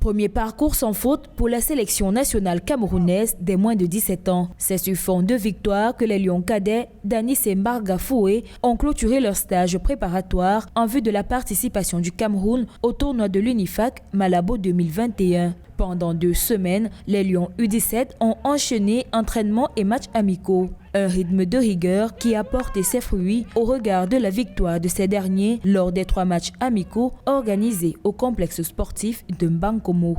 Premier parcours sans faute pour la sélection nationale camerounaise des moins de 17 ans. C'est sur fond de victoire que les Lions cadets d'Anis et Mbarga Foué ont clôturé leur stage préparatoire en vue de la participation du Cameroun au tournoi de l'Unifac Malabo 2021. Pendant 2 semaines, les Lions U17 ont enchaîné entraînements et matchs amicaux. Un rythme de rigueur qui a porté ses fruits au regard de la victoire de ces derniers lors des 3 matchs amicaux organisés au complexe sportif de Mbankomo.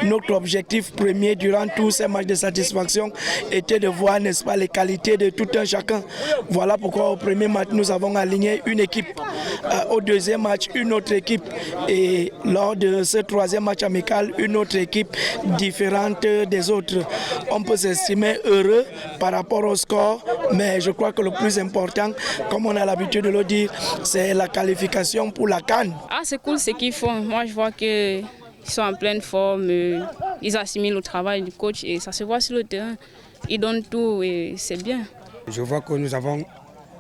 Notre objectif premier durant tous ces matchs de satisfaction était de voir, n'est-ce pas, les qualités de tout un chacun. Voilà pourquoi au premier match, nous avons aligné une équipe. Au deuxième match, une autre équipe. Et lors de ce 3e match amical, une autre équipe différente des autres. On peut s'estimer heureux par rapport au score, mais je crois que le plus important, comme on a l'habitude de le dire, c'est la qualification pour la CAN. Ah, c'est cool ce qu'ils font. Moi, je vois que ils sont en pleine forme, ils assimilent le travail du coach et ça se voit sur le terrain. Ils donnent tout et c'est bien. Je vois que nous avons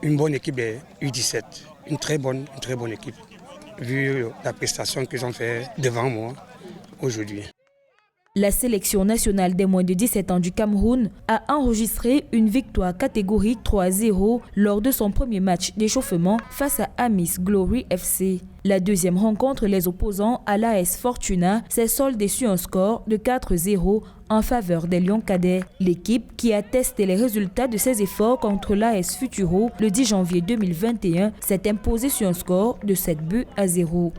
une bonne équipe de U17, une très bonne équipe, vu la prestation qu'ils ont fait devant moi aujourd'hui. La sélection nationale des moins de 17 ans du Cameroun a enregistré une victoire catégorique 3-0 lors de son premier match d'échauffement face à Amis Glory FC. La deuxième rencontre les opposant à l'AS Fortuna s'est soldée sur un score de 4-0 en faveur des Lions cadets. L'équipe qui a testé les résultats de ses efforts contre l'AS Futuro le 10 janvier 2021 s'est imposée sur un score de 7-0.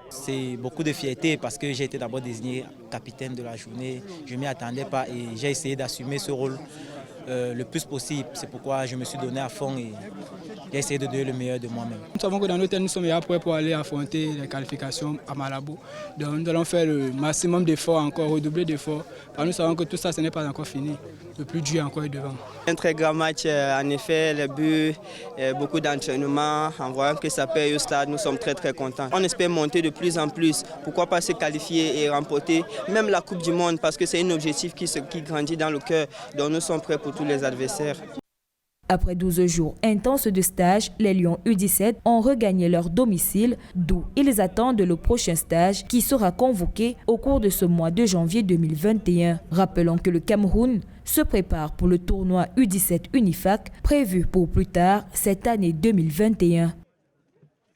C'est beaucoup de fierté parce que j'ai été d'abord désigné capitaine de la journée. Je ne m'y attendais pas et j'ai essayé d'assumer ce rôle le plus possible. C'est pourquoi je me suis donné à fond et j'ai essayé de donner le meilleur de moi-même. Nous savons que dans nos terres, nous sommes prêts pour aller affronter les qualifications à Malabo. Donc nous allons faire le maximum d'efforts encore, redoubler d'efforts. Nous savons que tout ça, ce n'est pas encore fini. Le plus dur encore est devant. Un très grand match, en effet, les buts, beaucoup d'entraînement. En voyant que ça paye au stade, nous sommes très contents. On espère monter de plus en plus. Pourquoi pas se qualifier et remporter même la Coupe du Monde parce que c'est un objectif qui grandit dans le cœur. Donc nous sommes prêts pour tous les adversaires. Après 12 jours intenses de stage, les Lions U17 ont regagné leur domicile, d'où ils attendent le prochain stage qui sera convoqué au cours de ce mois de janvier 2021. Rappelons que le Cameroun se prépare pour le tournoi U17 Unifac prévu pour plus tard cette année 2021.